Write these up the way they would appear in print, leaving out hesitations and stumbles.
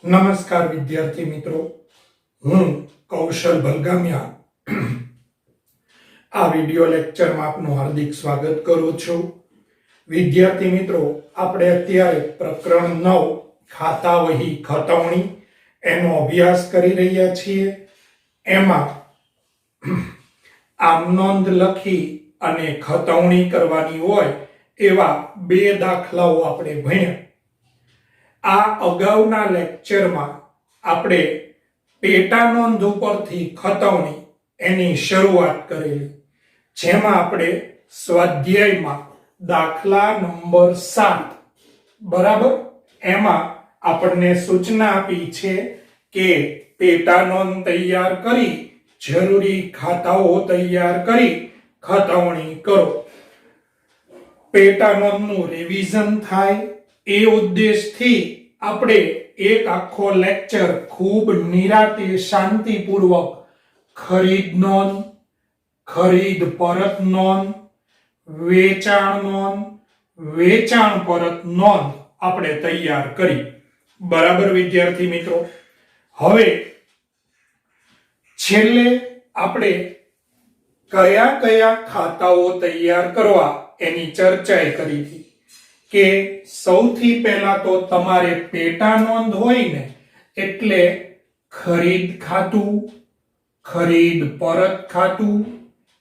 નમસ્કાર વિદ્યાર્થી મિત્રો, હું કૌશલ ભલગામિયા આ વિડિયો લેક્ચરમાં આપનું હાર્દિક સ્વાગત કરું છું। વિદ્યાર્થી મિત્રો, આપણે અત્યારે પ્રકરણ 9 ખાતા વહી ખતવણી એનો અભ્યાસ કરી રહ્યા છીએ। એમાં આમ નોંધ લખી અને ખતવણી કરવાની હોય એવા બે દાખલાઓ આપણે ભણ્યા। આ અગાઉના લેક્ચરમાં આપણે પેટા નોંધ ઉપરથી ખતવણી એની શરૂઆત કરેલી, જેમાં આપણે સ્વાધ્યાયમાં દાખલા નંબર 7 બરાબર એમાં આપણને સૂચના આપી છે કે પેટા નોંધ તૈયાર કરી જરૂરી ખાતાઓ તૈયાર કરી ખતવણી કરો। પેટા નોંધનું રિવિઝન થાય એ ઉદ્દેશથી આપણે એક આખો લેક્ચર ખૂબ નિરાતે શાંતિપૂર્વક ખરીદ નોંધ, ખરીદ પરત નોંધ, વેચાણ નોંધ, વેચાણ પરત નોંધ આપણે તૈયાર કરી। બરાબર વિદ્યાર્થી મિત્રો, હવે છેલ્લે આપણે કયા કયા ખાતાઓ તૈયાર કરવા એની ચર્ચા કરી હતી કે સૌથી પહેલા તો તમારે પેટા નોંધ હોય ને એટલે ખરીદ ખાતું, ખરીદ પરત ખાતું,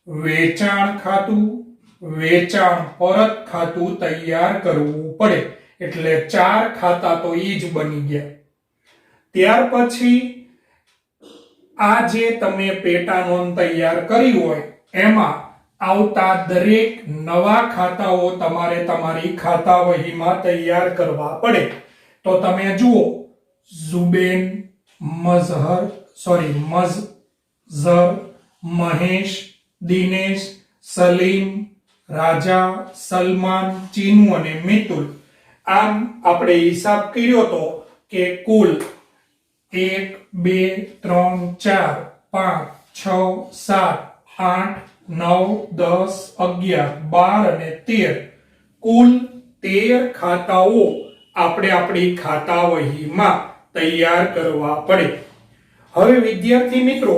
વેચાણ ખાતું, વેચાણ પરત ખાતું તૈયાર કરવું પડે। એટલે 4 ખાતા તો ઈ જ બની ગયા। ત્યાર પછી આ જે તમે પેટા નોંધ તૈયાર કરી હોય એમાં આવતા દરેક નવા ખાતાઓ તમારે તમારી ખાતા વહીમાં તૈયાર કરવા પડે। તો તમે જુઓ, ઝુબેન, મઝહર, મહેશ, દિનેશ, સલીમ, રાજા, સલમાન, ચીનુ અને મિતુલ। આમ આપણે હિસાબ કર્યો તો કે કુલ 1 2 3 4 5 6 7 8 9 10 11 12 અને 13 કુલ 13 ખાતાઓ આપણે આપણી ખાતા વહીમાં તૈયાર કરવા પડે। હવે વિદ્યાર્થી મિત્રો,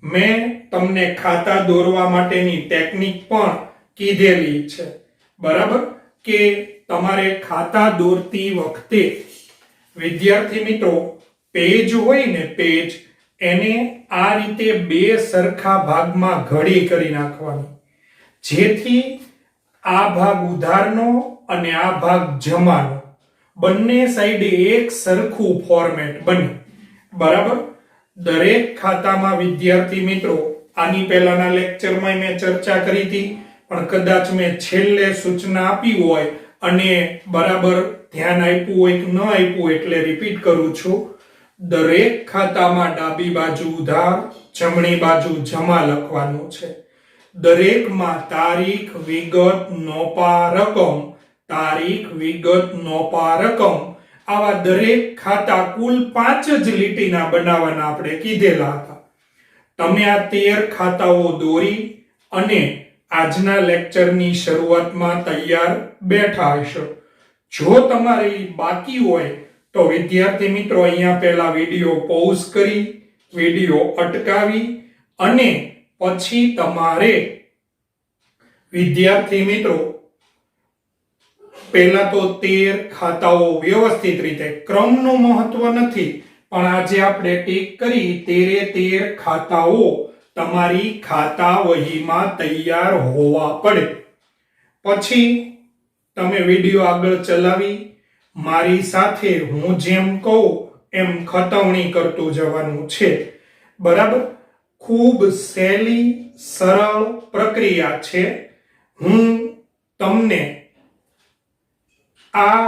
મેં તમને ખાતા દોરવા માટેની ટેકનિક પણ કીધેલી છે, બરાબર? કે તમારે ખાતા દોરતી વખતે વિદ્યાર્થી મિત્રો પેજ હોય ને પેજ, એને આ રીતે બે સરખા ભાગમાં ઘડી કરી નાખવાની, જેથી આ ભાગ ઉધારનો અને આ ભાગ જમાનો બંને સાઈડે એક સરખું ફોર્મેટ બને, બરાબર? દરેક ખાતામાં વિદ્યાર્થી મિત્રો, આની પહેલાના લેક્ચરમાં મેં ચર્ચા કરી હતી, પણ કદાચ મેં છેલ્લે સૂચના આપી હોય અને બરાબર ધ્યાન આપ્યું હોય કે ન આપ્યું એટલે રિપીટ કરું છું। દરેક ખાતામાં ડાબી બાજુ ઉધાર, જમણી બાજુ જમા લખવાનું છે। દરેકમાં તારીખ, વિગત, નોપા, રકમ, તારીખ, વિગત, નોપા, રકમ આવા દરેક ખાતા કુલ 5 જ લીટીના બનાવવાના આપણે કીધેલા હતા। તમે આ 13 ખાતાઓ દોરી અને આજના લેક્ચરની શરૂઆતમાં તૈયાર બેઠા હશો। જો તમારે બાકી હોય તો વિદ્યાર્થી મિત્રો અહીંયા પહેલા વિડિયો પૉઝ કરી, વિડિયો અટકાવી અને પછી તમારે વિદ્યાર્થી મિત્રો પહેલા તો 13 ખાતાઓ વ્યવસ્થિત રીતે, ક્રમનું મહત્વ નથી, પણ આજે આપણે ટીક કરી 13 ખાતાઓ તમારી ખાતા વહીમાં તૈયાર હોવા પડે। પછી તમે વિડિયો આગળ ચલાવી મારી સાથે હું જેમ કહું એમ ખતવણી કરતું જવાનું છે, બરાબર? ખૂબ સહેલી સરળ પ્રક્રિયા છે। હું તમને આ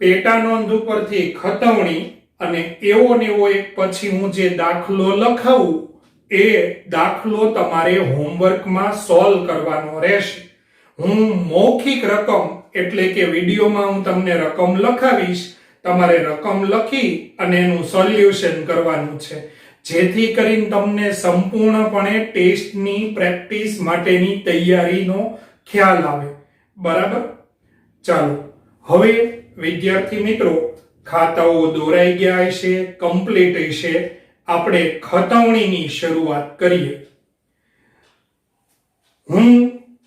પેટા નોંધ ઉપરથી ખતવણી અને એવો ને એવો એક પછી હું જે દાખલો લખાવું એ દાખલો તમારે હોમવર્કમાં સોલ્વ કરવાનો રહેશે। હું મૌખિક રકમ એટલે કે વિડીયોમાં હું તમને રકમ લખાવીશ, તમારે રકમ લખી અને એનું સોલ્યુશન કરવાનું છે, જેથી કરીને તમને સંપૂર્ણપણે ટેસ્ટની પ્રેક્ટિસ માટેની તૈયારીનો ખ્યાલ આવે, બરાબર? ચાલો હવે વિદ્યાર્થી મિત્રો ખાતાઓ દોરાઈ ગયા હશે, કમ્પ્લીટ હશે, આપણે ખતવણીની શરૂઆત કરીએ.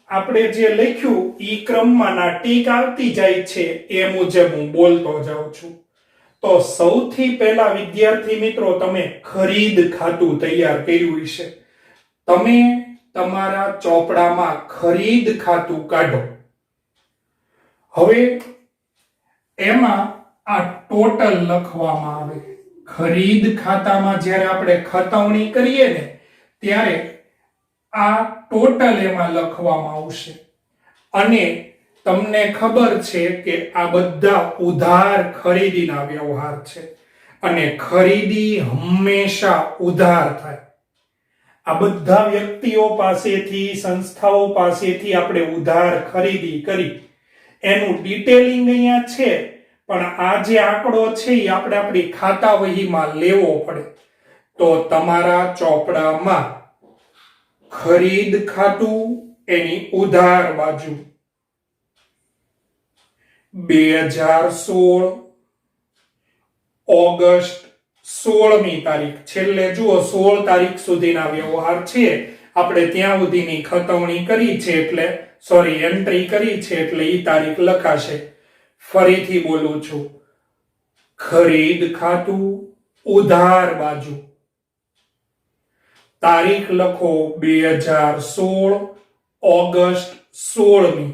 આપણે જે લખ્યું ઈ ક્રમમાંના ટીક આવતી જાય છે એ મુજબ હું બોલતો જાઉં છું. તો સૌથી પહેલા વિદ્યાર્થી મિત્રો તમે ખરીદ ખાતું તૈયાર કર્યું હશે. તમે તમારા ચોપડામાં ખરીદ ખાતું કાઢો. હવે એમાં આ ટોટલ લખવામાં આવે. ખરીદ ખાતામાં જ્યારે આપણે ખતવણી કરીએ ને ત્યારે આ ટોટલ એમાં લખવામાં આવશે. અને તમને ખબર છે કે આ બધા ઉધાર ખરીદીના વ્યવહાર છે અને ખરીદી હંમેશા ઉધાર થાય. આ બધા વ્યક્તિઓ પાસેથી, સંસ્થાઓ પાસેથી આપણે ઉધાર ખરીદી કરી, એનું ડિટેલિંગ અહીંયા છે. પણ આ જે આંકડો છે એ આપણે આપણી ખાતા વહીમાં લેવો પડે. તો તમારા ચોપડામાં ખરીદ ખાતું એની ઉધાર બાજુ 2016 ઓગસ્ટ 16મી તારીખ, છેલ્લે જુઓ 16 તારીખ સુધીના વ્યવહાર છે. આપણે ત્યાં સુધીની ખતવણી કરી છે એટલે એન્ટ્રી કરી છે એટલે ઈ તારીખ લખાશે. ફરીથી બોલું છું, ખરીદ ખાતું ઉધાર બાજુ તારીખ લખો 2016 ઓગસ્ટ 16મી.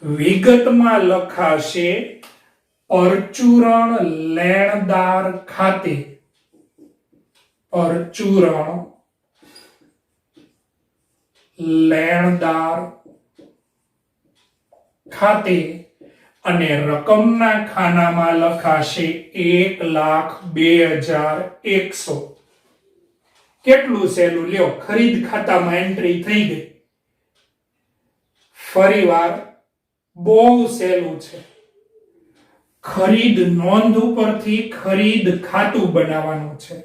વિગતમાં લખાશે પરચુરણ લેણદાર ખાતે. પરચુરણ લેણદાર ખાતે અને રકમના ખાનામાં લખાશે 1,02,100. કેટલું સહેલું, લ્યો ખરીદ ખાતામાં એન્ટ્રી થઈ ગઈ. ફરીવાર બહુ સહેલું છે. ખરીદ નોંધ ઉપરથી ખરીદ ખાતું બનાવવાનું છે.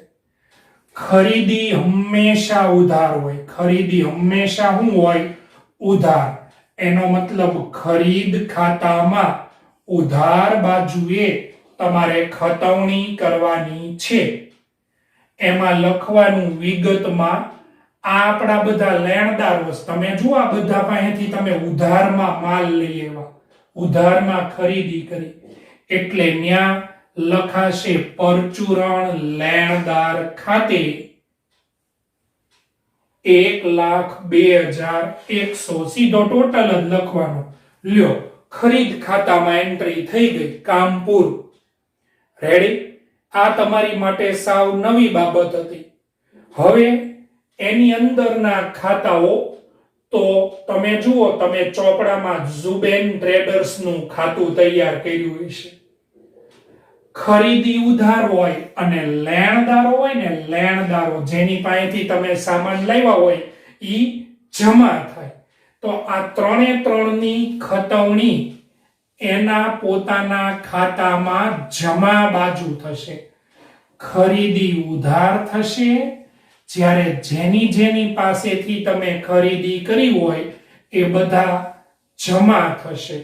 ખરીદી હંમેશા ઉધાર હોય. ખરીદી હંમેશા શું હોય? ઉધાર. એનો મતલબ ખરીદ ખાતામાં ઉધાર બાજુએ તમારે ખતવણી કરવાની છે. એમાં લખવાનું વિગતમાં આ આપણા બધા લેણદારો. તમે જુઓ આ બધા પાસેથી તમે ઉધારમાં માલ લઈ આવ્યા, ઉધારમાં ખરીદી કરી, એટલે ત્યાં લખાશે પરચુરણ લેણદાર ખાતે 1,02,100. સીધો ટોટલ જ લખવાનો. લ્યો ખરીદ ખાતામાં એન્ટ્રી થઈ ગઈ, કામ પૂરું. રેડી? આ તમારી માટે સાવ નવી બાબત હતી. હવે એની અંદરના ખાતાઓ તો તમે જુઓ, તમે ચોપડામાં ઝુબેન ટ્રેડર્સનું ખાતું તૈયાર કર્યું હશે. ખરીદી ઉધાર હોય અને લેણદારો હોય ને, લેણદારો જેની પાસેથી તમે સામાન લાવ્યા હોય ઈ જમા થાય. તો આ ત્રણે ત્રણની ખતવણી એના પોતાના ખાતામાં જમા બાજુ થશે. ખરીદી ઉધાર થશે, જ્યારે જેની પાસેથી તમે ખરીદી કરી હોય એ બધા જમા થશે.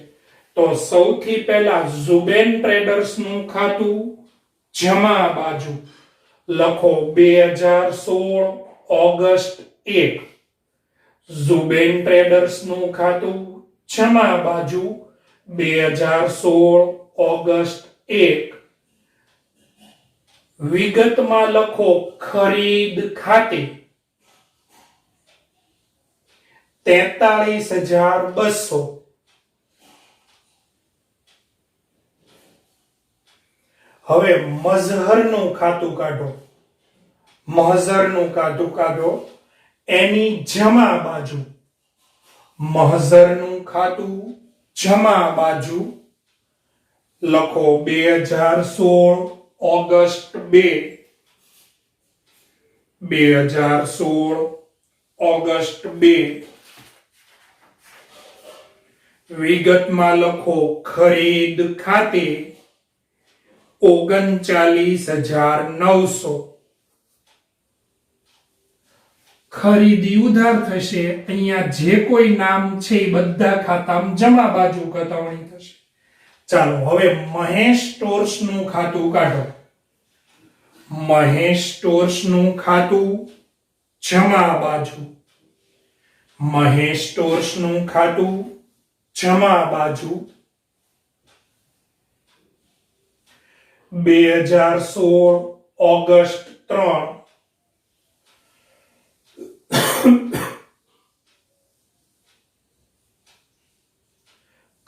તો સૌથી પહેલા ઝુબેન ટ્રેડર્સનું ખાતું જમા બાજુ લખો 2016 ઓગસ્ટ 1. ઝુબેન ટ્રેડર્સનું ખાતું જમા બાજુ 2016 ઓગસ્ટ 1. વિગતમાં લખો ખરીદ ખાતે 43,200. હવે મઝહરનું ખાતું કાઢો. મહઝરનું ખાતું કાઢો, એની જમા બાજુ. મહઝરનું ખાતું જમા બાજુ લખો 2016 ઓગસ્ટ 2. 2016 ઓગસ્ટ 2. વિગતમાં લખો ખરીદ ખાતે 39,900. ખરીદી ઉધાર થશે. અહીંયા જે કોઈ નામ છે એ બધા ખાતામાં જમા બાજુ ખતવણી થશે. ચાલો હવે મહેશ સ્ટોર્સ નું ખાતું કાઢો. મહેશ સ્ટોર્સ નું ખાતું જમા બાજુ. મહેશ સ્ટોર્સ નું ખાતું જમા બાજુ. 2016 ઓગસ્ટ 3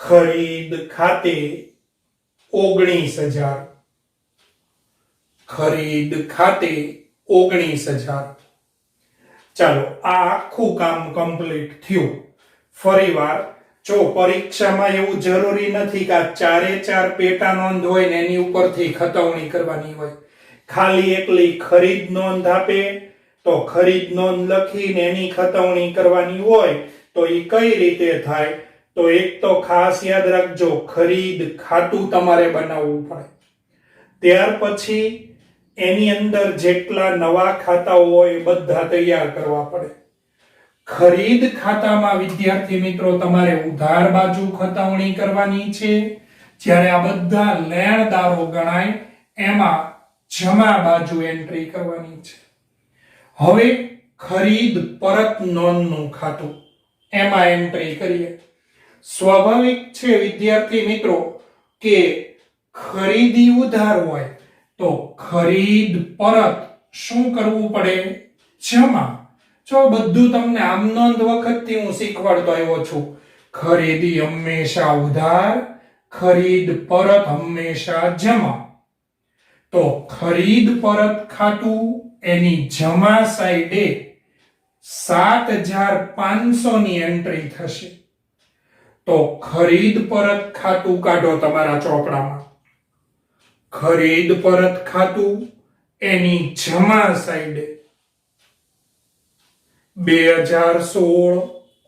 ખરીદ ખાતે 19,000. ખરીદ ખાતે 19,000. ચાલો આ આખું કામ કમ્પ્લીટ થયું. ફરીવાર જો પરીક્ષામાં એવું જરૂરી નથી કે આ ચારે ચાર પેટા નોંધ હોય ને એની ઉપરથી ખતવણી કરવાની હોય. ખાલી એકલી ખરીદ નોંધ આપે તો ખરીદ નોંધ લખીને એની ખતવણી કરવાની હોય તો એ કઈ રીતે થાય? તો એક તો ખાસ યાદ રાખજો, ખરીદ ખાતું તમારે બનાવવું પડે. ત્યાર પછી એની અંદર જેટલા નવા ખાતાઓ હોય બધા તૈયાર કરવા પડે. ખરીદ ખાતામાં વિદ્યાર્થી મિત્રો તમારે ઉધાર બાજુ ખતવણી કરવાની છે, જ્યારે આ બધા લેણદારો ગણાય એમાં જમા બાજુ એન્ટ્રી કરવાની છે. હવે ખરીદ પરત નોંધનું ખાતું એમાં એન્ટ્રી કરીએ. સ્વાભાવિક છે વિદ્યાર્થી મિત્રો કે ખરીદી ઉધાર હોય તો ખરીદ પરત શું કરવું પડે? જમા. જો બધું તમને આમ નોંધ વખતથી હું શીખવાડતો આવ્યો છું. ખરીદી હંમેશા ઉધાર, ખરીદ પરત હંમેશા જમા. તો ખરીદ પરત ખાતું એની જમા સાઈડે 7,500 ની એન્ટ્રી થશે. તો ખરીદ પરત ખાતું કાઢો તમારા ચોપડામાં. ખરીદ પરત ખાતું એની જમા સાઈડે 2016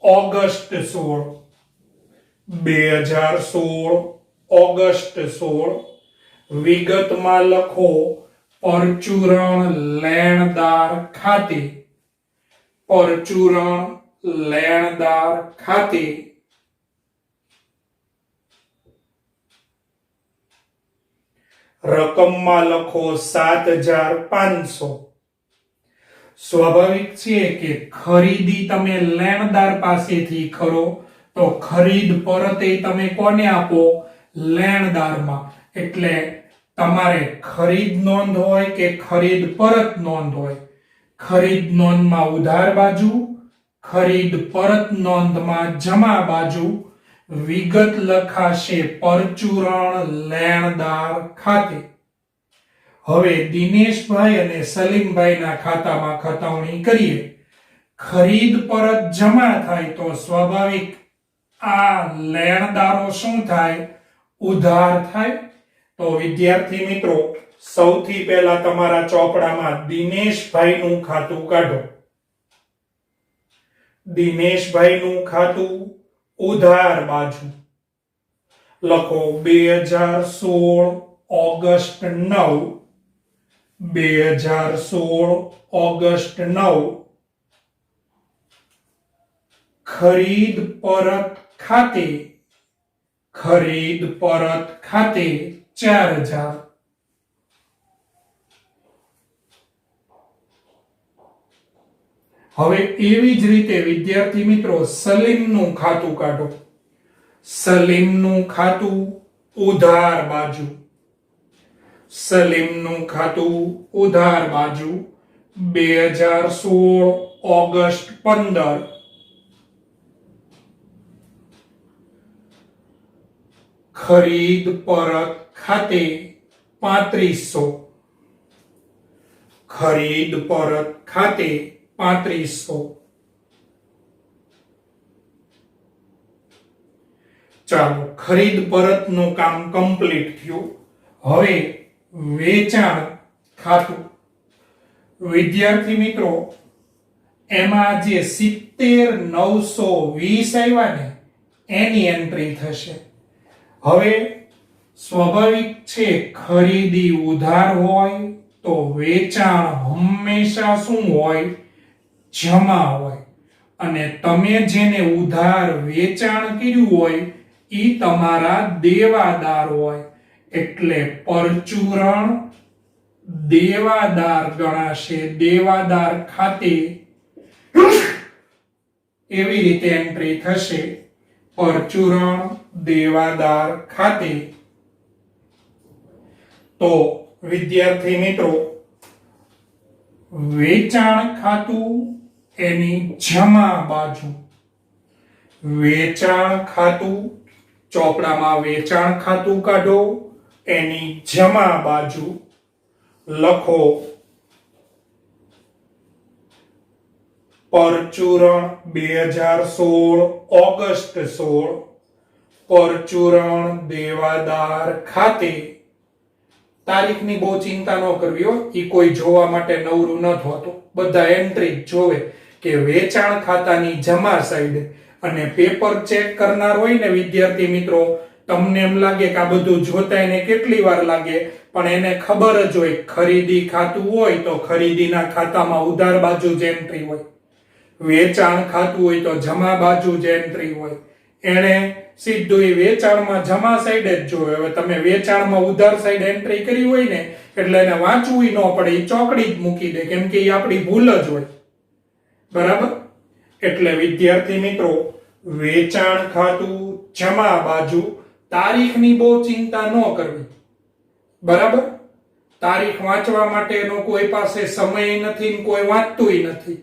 ઓગસ્ટ 16. 2016 ઓગસ્ટ 16 વિગતમાં લખો પરચુરણ લેણદાર ખાતે. પરચુરણ લેણદાર ખાતે રકમમાં લખો 7,500. સ્વાભાવિક છે કે ખરીદી તમે લેણદાર પાસેથી કરો તો ખરીદ પરત એ તમે કોને આપો? લેણદારમાં. એટલે તમારે ખરીદ નોંધ હોય કે ખરીદ પરત નોંધ હોય, ખરીદ નોંધમાં ઉધાર બાજુ, ખરીદ પરત નોંધમાં જમા બાજુ વિગત લખાશે પરચુરણ લેણદાર ખાતે. હવે દિનેશભાઈ અને સલીમભાઈના ખાતામાં ખતવણી કરીએ. ખરીદ પરત જમા થાય તો સ્વાભાવિક આ લેણદારો શું થાય? ઉધાર થાય. તો વિદ્યાર્થી મિત્રો સૌથી પહેલા તમારા ચોપડામાં દિનેશભાઈનું ખાતું કાઢો. દિનેશભાઈનું ખાતું ઉધાર બાજુ લખો 2016 ઓગસ્ટ 9. 2016 ઓગસ્ટ 9 ખરીદ પરત ખાતે. ખરીદ પરત ખાતે 4,000. હવે એવી જ રીતે વિદ્યાર્થી મિત્રો સલીમનું ખાતું કાઢો. સલીમનું ખાતું ઉધાર બાજુ. સલીમનું ખાતું ઉધાર બાજુ 2016 ઓગસ્ટ 15 ખરીદ પરત ખાતે 3500. ખરીદ પરત ખાતે 3500. ચાલો ખરીદ પરતનું કામ કમ્પ્લીટ થયું. હવે વેચાણ ખાતું. વિદ્યાર્થી મિત્રો એમાં જે 70,920 આવ્યા ને એની એન્ટ્રી થશે. હવે સ્વાભાવિક છે ખરીદી ઉધાર હોય તો વેચાણ હંમેશા શું હોય? જમા હોય. અને તમે જેને ઉધાર વેચાણ કર્યું હોય ઈ તમારા દેવાદાર હોય, એટલે પરચુરણ દેવાદાર ગણાશે. દેવાદાર ખાતે એવી રીતે એન્ટ્રી થશે, પરચુરણ દેવાદાર ખાતે. તો વિદ્યાર્થી મિત્રો, વેચાણ ખાતું એની જમા બાજુ, વેચાણ ખાતું ચોપડામાં વેચાણ ખાતું કાઢો, એની જમા બાજુ લખો પરચુરણ 2016 ઓગસ્ટ 16 પરચુરણ દેવાદાર ખાતે. તારીખની બહુ ચિંતા ન કરવી હો, ઈ કોઈ જોવા માટે નવરું ન થતું, બધા એન્ટ્રી જોવે કે વેચાણ ખાતાની જમા સાઈડ. અને પેપર ચેક કરનાર હોય ને વિદ્યાર્થી મિત્રો, તમને એમ લાગે કે આ બધું જોતા એને કેટલી વાર લાગે, પણ એને ખબર જ હોય ખરીદી ખાતું હોય તો ખરીદીના ખાતામાં ઉધાર બાજુ જ એન્ટ્રી હોય, વેચાણ ખાતું હોય તો જમા બાજુ જ એન્ટ્રી હોય. એને સીધું એ વેચાણમાં જમા સાઈડ જ જોવે. હવે તમે વેચાણમાં ઉધાર સાઈડ એન્ટ્રી કરી હોય ને એટલે એને વાંચવું ન પડે, એ ચોકડી જ મૂકી દે, કેમ કે એ આપણી ભૂલ જ હોય. બરાબર? એટલે વિદ્યાર્થી મિત્રો, વેચાણ ખાતું જમા બાજુ, તારીખની બહુ ચિંતા ન કરવી. બરાબર? તારીખ વાંચવા માટેનો કોઈ પાસે સમય નથી, કોઈ વાંચતુંય નથી.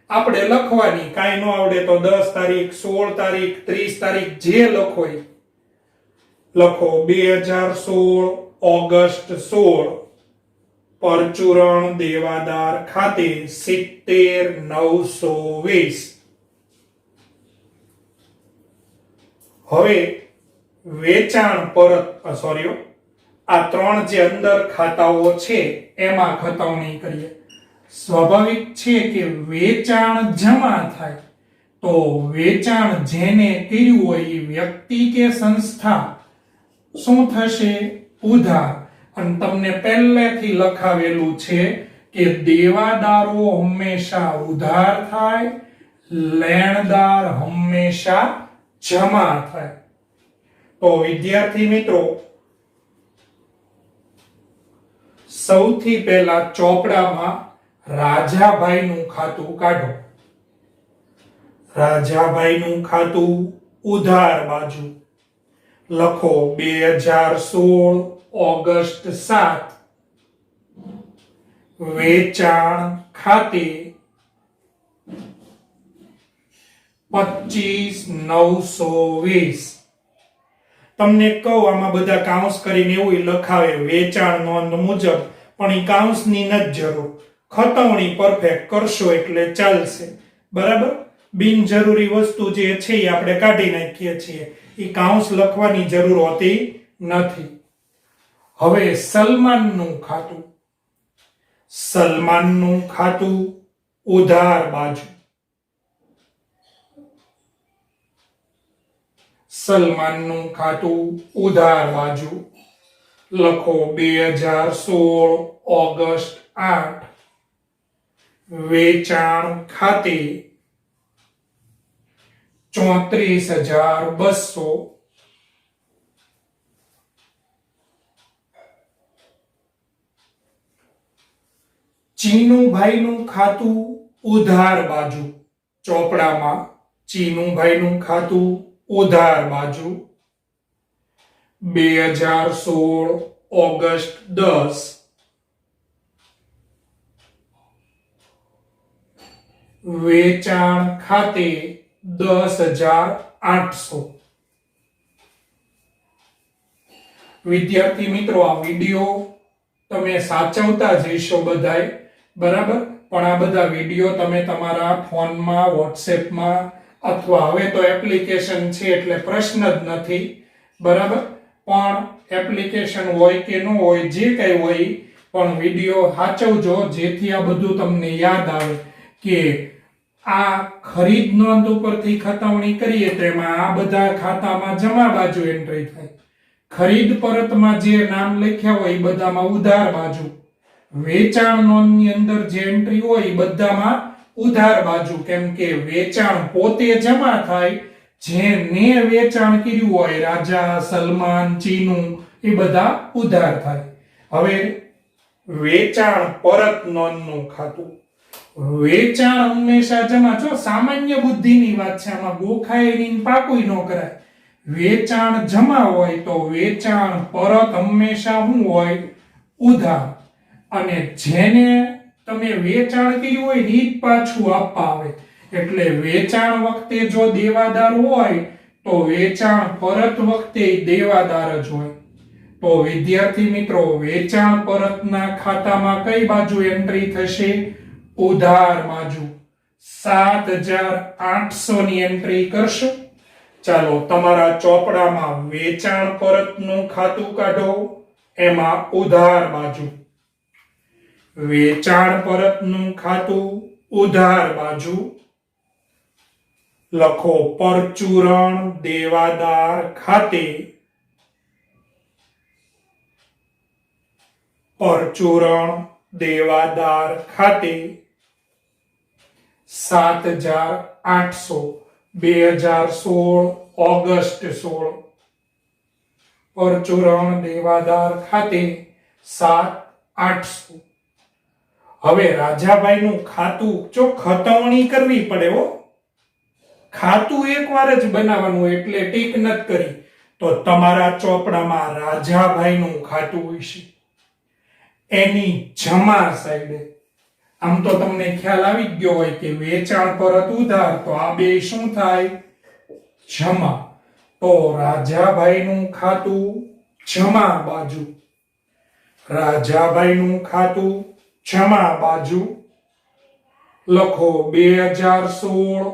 આપણે લખવાની, કાંઈ ન આવડે તો 10 તારીખ 16 તારીખ 30 તારીખ જે લખો એ લખો. 2016 ઓગસ્ટ 16 પરચુરણ દેવાદાર ખાતે 70920. હવે વેચાણ પરત આ ત્રણ જે અંદર ખાતાઓ છે એમાં ખતવણી કરીએ. સ્વાભાવિક છે કે વેચાણ જમા થાય તો વેચાણ જેને કર્યું હોય એ વ્યક્તિ કે સંસ્થા શું થશે? ઉધાર. અને તમને પહેલેથી લખાવેલું છે કે દેવાદારો હંમેશા ઉધાર થાય, લેણદાર હંમેશા જમા થાય. તો વિદ્યાર્થી મિત્રો, સૌથી પહેલા ચોપડામાં રાજાભાઈનું ખાતું કાઢો. રાજાભાઈનું ખાતું ઉધાર બાજુ લખો 2016 ઓગસ્ટ 7 વેચાણ ખાતે 25920. તમને કહું, આમાં બધા કાઉન્સ કરીને એવું લખાવે વેચાણ નોંધ મુજબ, પણ એ કાઉન્સની નથી જરૂર. ખતવણી પરફેક્ટ કરશો એટલે ચાલશે. બરાબર? બિનજરૂરી વસ્તુ જે છે એ આપણે કાઢી નાખીએ છીએ, એ કાઉન્સ લખવાની જરૂર હોતી નથી. હવે સલમાનનું ખાતું, સલમાનનું ખાતું ઉધાર બાજુ, સલમાનનું ખાતું ઉધાર બાજુ લખો 2016 ઓગસ્ટ 8 વેચાણ ખાતે 34200. ચીનુભાઈનું ખાતું ઉધાર બાજુ, ચોપડામાં ચીનુભાઈનું ખાતું ઉધાર બાજુ 2016 ઓગસ્ટ 10 વેચાણ ખાતે 10800. વિદ્યાર્થી મિત્રો, આ વિડિયો તમે સાચવતા જઈશો બધાય. બરાબર? પણ આ બધા વિડિયો તમે તમારા ફોનમાં, વોટ્સએપમાં અથવા હવે તો એપ્લિકેશન છે એટલે પ્રશ્ન જ નથી. બરાબર? પણ એપ્લિકેશન હોય કે ન હોય, જે કંઈ હોય, પણ વિડિયો સાચવજો જેથી આ બધું તમને યાદ આવે કે આ ખરીદ નોંધ ઉપરથી ખતવણી કરીએ તો એમાં આ બધા ખાતામાં જમા બાજુ એન્ટ્રી થાય. ખરીદ પરતમાં જે નામ લખ્યા હોય એ બધામાં ઉધાર બાજુ, વેચાણ નોંધની અંદર જે એન્ટ્રી હોય એ બધામાં ઉધાર બાજુ. કેમ કે વેચાણ પોતે જમા થાય જેને વેચાણ કર્યું હોય, રાજા, સલમાન, ચીનુ, એ બધા ઉધાર થાય. હવે વેચાણ પરત નોંધનું ખાતું. વેચાણ હંમેશા જમા. જો સામાન્ય બુદ્ધિની વાત છે, આમાં ગોખાયેલી પાકું ન કરાય. વેચાણ જમા હોય તો વેચાણ પરત હંમેશા શું હોય? ઉધાર. અને જેને તમે વેચાણ કર્યું હોય એ જ પાછું આપવા આવે. એટલે વેચાણ વખતે જો દેવાદાર હોય તો વેચાણ પરત વખતે દેવાદાર જ હોય. તો વિદ્યાર્થી મિત્રો, વેચાણ પરતના ખાતામાં કઈ બાજુ એન્ટ્રી થશે? ઉધાર બાજુ. 7,800 ની એન્ટ્રી કરશો. ચાલો તમારા ચોપડામાં વેચાણ પરતનું ખાતું કાઢો, એમાં ઉધાર બાજુ. વેચાણ પરતનું ખાતું ઉધાર બાજુ લખો પરચુરણ દેવાદાર ખાતે. પરચુરણ દેવાદાર ખાતે 7,800 2016 ઓગસ્ટ 16. પરચુરણ દેવાદાર ખાતે 7,800. હવે રાજાભાઈનું ખાતું જો ખતવણી કરવી પડે હો, ખાતું એકવાર જ બનાવવાનું, એટલે ટીક નથી કરી તો તમારા ચોપડામાં રાજાભાઈનું ખાતું હશે, એની જમા સાઈડે. આમ તો તમને ખ્યાલ આવી ગયો હોય કે વેચાણ પરત ઉધાર, તો આ બે શું થાય? જમા. તો રાજાભાઈનું ખાતું જમા બાજુ. રાજાભાઈનું ખાતું જમા બાજુ લખો 2016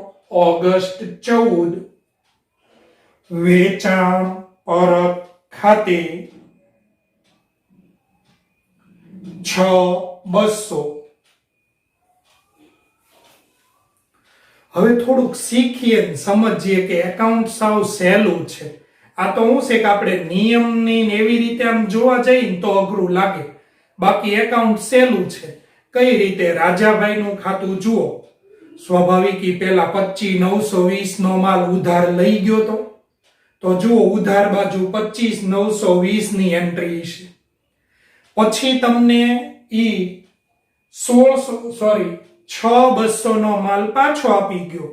ઓગસ્ટ 14. વેચાણ પરત ખાતે 6,200. હવે થોડુંક શીખીએ સમજીએ કે એકાઉન્ટ સાવ સહેલું છે. આ તો શું છે કે આપણે નિયમની એવી રીતે આમ જોવા જઈએ ને તો અઘરું લાગે, બાકી એકાઉન્ટ સહેલું છે. કઈ રીતે? રાજાભાઈનું ખાતું જુઓ. સ્વાભાવિક પેલા 25,920 નો માલ ઉધાર લઈ ગયો તો જુઓ ઉધાર બાજુ 25,920 ની એન્ટ્રી છે. પછી તમને ઈ 6,200 નો માલ પાછો આપી ગયો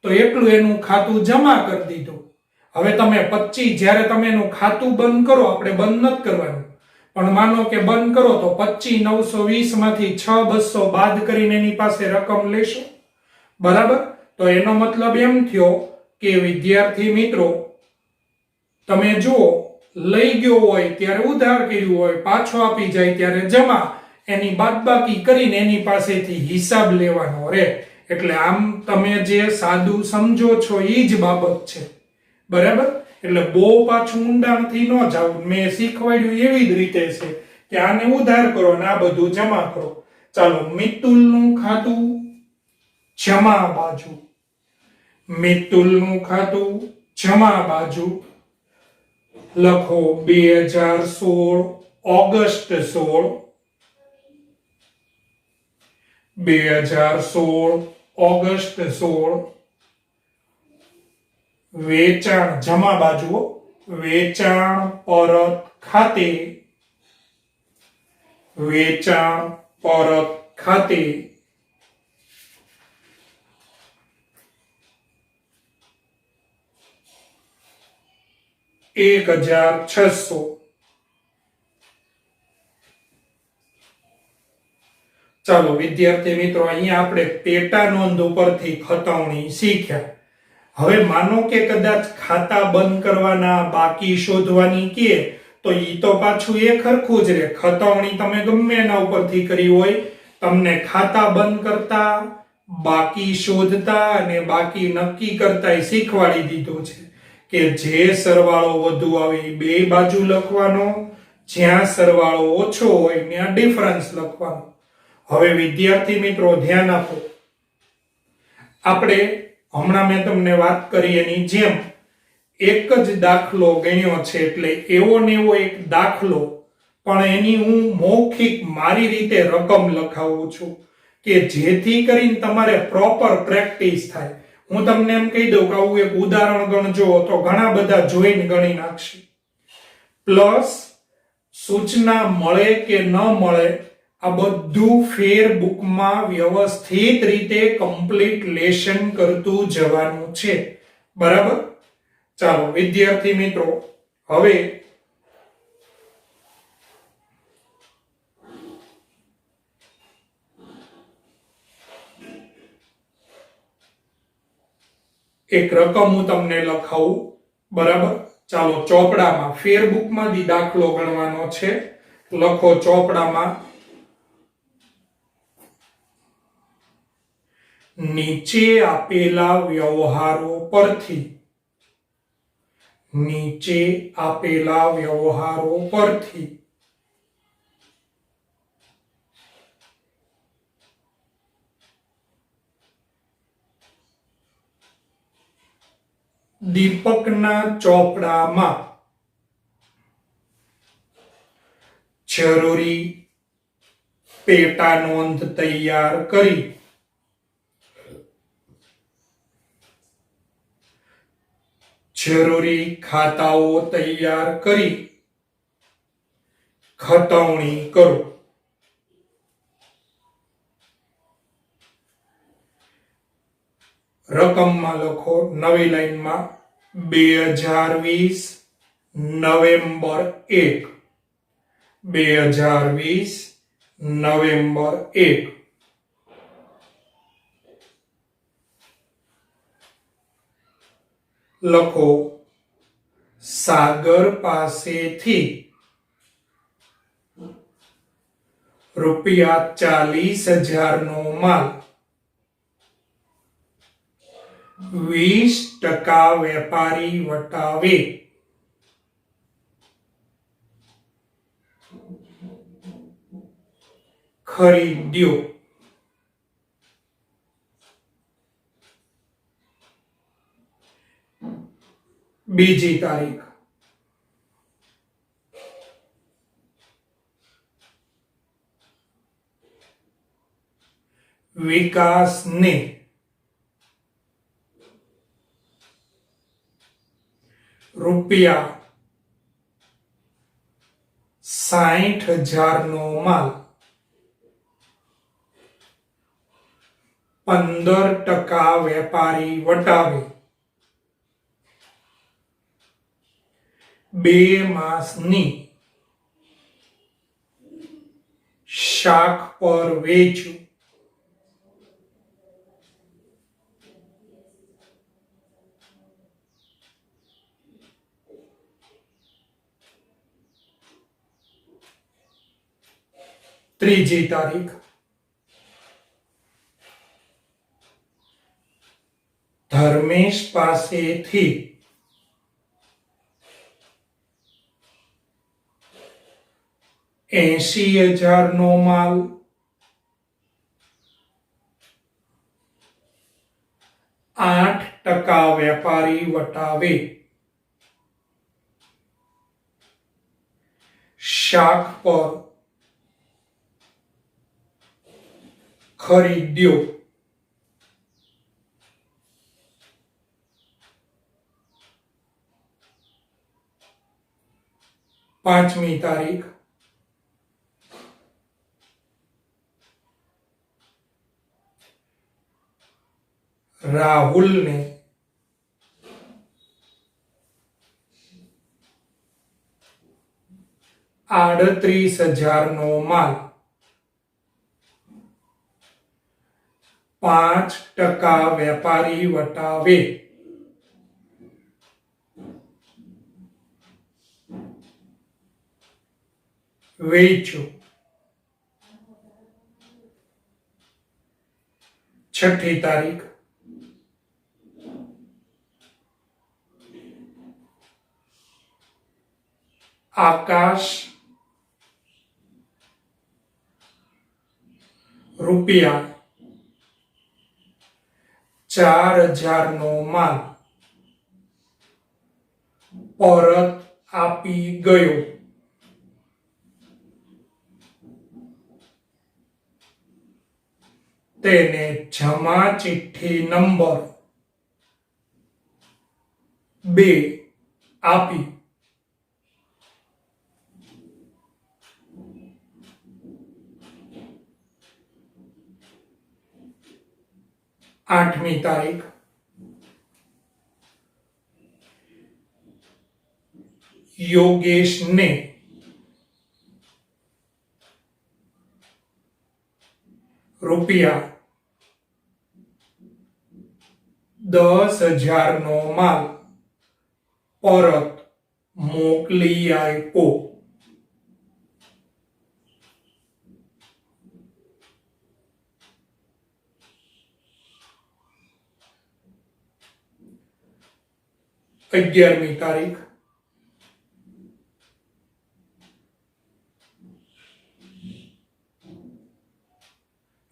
તો એટલું એનું ખાતું જમા કરી દીધું. હવે તમે 25 જ્યારે તમે એનું ખાતું બંધ કરો, આપણે બંધ નથી કરવાનું, પણ માનો કે બંધ કરો તો 25,920 માંથી 6,200 બાદ કરીને એની પાસે રકમ લેશો, બરાબર? તો એનો મતલબ એમ થયો કે વિદ્યાર્થી મિત્રો, તમે જુઓ લઈ ગયો હોય ત્યારે ઉધાર કર્યું હોય, પાછો આપી જાય ત્યારે જમા, એની બાદબાકી કરીને એની પાસેથી હિસાબ લેવાનો રહે. એટલે આમ તમે જે સાદું સમજો છો એ જ બાબત છે, બરાબર? એટલે બહુ પાછું ઊંડાણથી ન જાવ, મેં શીખવાડ્યું એવી જ રીતે છે કે આને ઉધાર કરો ને આ બધું જમા કરો. ચાલો મિતુલનું ખાતું જમા બાજુ. મિતુલનું ખાતું જમા બાજુ લખો 2016 ઓગસ્ટ 16. 2016 ઓગસ્ટ 16. વેચાણ જમા બાજુ. વેચાણ પરત ખાતે. વેચાણ પરત ખાતે 1,600. ચાલો વિદ્યાર્થી મિત્રો, અહીંયા આપણે પેટા નોંધ ઉપરથી ખતવણી શીખ્યા. હવે માનો કે કદાચ ખાતા બંધ કરવાના, બાકી શોધવાની કે તો ઈ તો પાછું એ ખરખું જ રહે. ખતવણી તમે ગમે એના ઉપરથી કરી હોય, તમને ખાતા બંધ કરતા, બાકી શોધતા અને બાકી નક્કી કરતા શીખવાડી દીધું છે કે જે સરવાળો વધુ આવે બે બાજુ લખવાનો, જ્યાં સરવાળો ઓછો હોય ત્યાં ડિફરન્સ લખવાનો. હવે વિદ્યાર્થી મિત્રો ધ્યાન આપો, આપણે હમણાં મેં તમને વાત કરી એની જેમ એક જ દાખલો ગણ્યો છે, એટલે એવો ને એવો એક દાખલો, પણ એની હું મૌખિક મારી રીતે રકમ લખાવું છું કે જેથી કરીને તમારે પ્રોપર પ્રેક્ટિસ થાય. હું તમને એમ કહી દઉં કે આવું એક ઉદાહરણ ગણજો તો ઘણા બધા જોઈને ગણી નાખશે. પ્લસ સૂચના મળે કે ન મળે આ બધું ફેરબુકમાં વ્યવસ્થિત રીતે કમ્પ્લીટ લેશન કરતું જવાનું છે. બરાબર? ચાલો વિદ્યાર્થી મિત્રો, હવે એક રકમ હું તમને લખાવું. બરાબર? ચાલો ચોપડામાં ફેરબુકમાંથી દાખલો ગણવાનો છે. લખો ચોપડામાં, નીચે આપેલા વ્યવહારો પરથી દીપકના ચોપડામાં જરૂરી પેટા નોંધ તૈયાર કરી જરૂરી ખાતાઓ તૈયાર કરી ખતવણી કરો. રકમમાં લખો નવી લાઈનમાં 2020 નવેમ્બર 1, 2020 નવેમ્બર 1. લખો સાગર પાસેથી ₹40,000 નો માલ 20% વેપારી વટાવે ખરીદ્યો. બીજી તારીખ વિકાસને ₹60,000 નો માલ 15% વેપારી વટાવે 2 માસની શાખ પર વેચ્યું. ત્રીજી તારીખ ધર્મેશ પાસેથી ₹80,000 નો માલ 8% વેપારી વટાવે શાખ પર ખરીદ્યો. પાંચમી તારીખ રાહુલને ₹38,000 નો માલ 5% વેપારી વટાવે વેચ્યો. છઠ્ઠી તારીખ આકાશ ₹4,000 નો માલ પરત આપી ગયો. તેને જમા ચિઠ્ઠી નંબર 2 આપી. 8મી તારીખ યોગેશને રૂપિયા 10,000 નો માલ પરત મોકલી આપ્યો. અગિયારમી તારીખ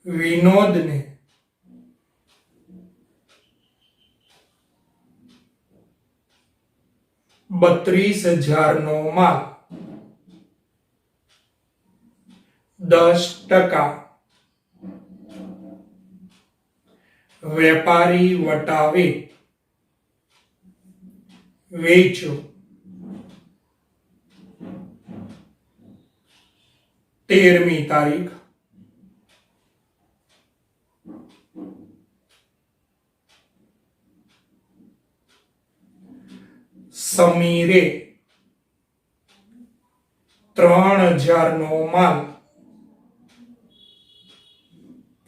વિનોદને ₹32,000 નો માલ 10% વેપારી વટાવે વેચ્યો. 13મી તારીખ સમીરે 3,000 નો માલ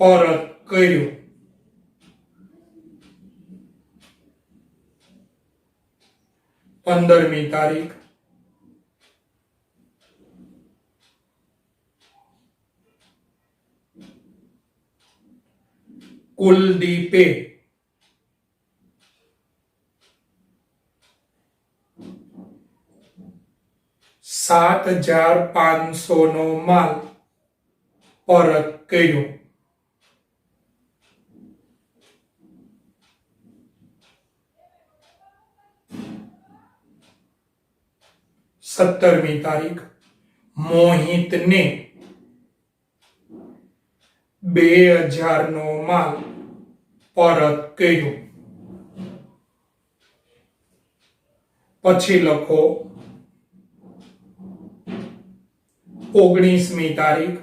પરત કર્યો. 15મી તારીખ કુલદીપે 7,500 નો માલ પરત કર્યો. 17મી તારીખ મોહિતને 2,000 નો માલ પરત કર્યો. પછી લખો 19મી તારીખ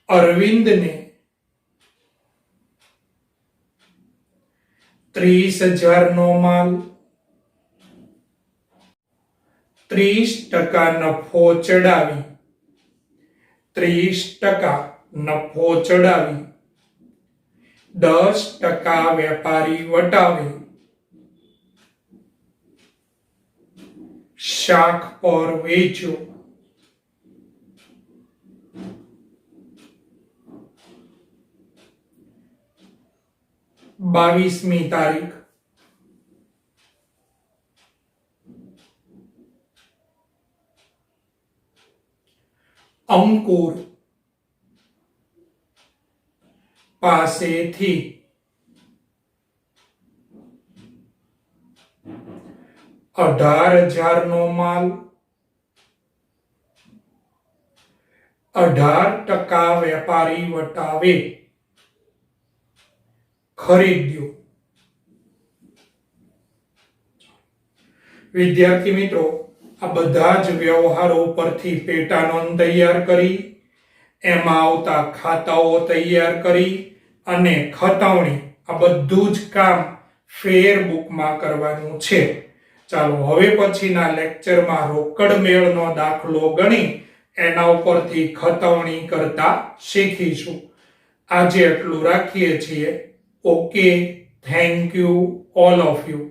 અરવિંદને 30,000 નો માલ 30% નફો ચડાવી 10% વેપારી વટાવે શાક પર વેચ્યો. 22મી તારીખ અંકુર પાસેથી 18,000 નો માલ 18% વેપારી વટાવે ખરીદ્યો. વિદ્યાર્થી મિત્રો, આ બધા જ વ્યવહારો પરથી પેટા નોંધ તૈયાર કરી, એમાં આવતા ખાતાઓ તૈયાર કરી અને ખતાવણી, આ બધું જ કામ ફેર બુકમાં કરવાનું છે. ચાલો હવે પછીના લેક્ચરમાં રોકડ મેળનો દાખલો ગણી એના ઉપરથી ખતાવણી કરતા શીખીશું. આજે એટલું રાખીએ છીએ. Okay, thank you all of you.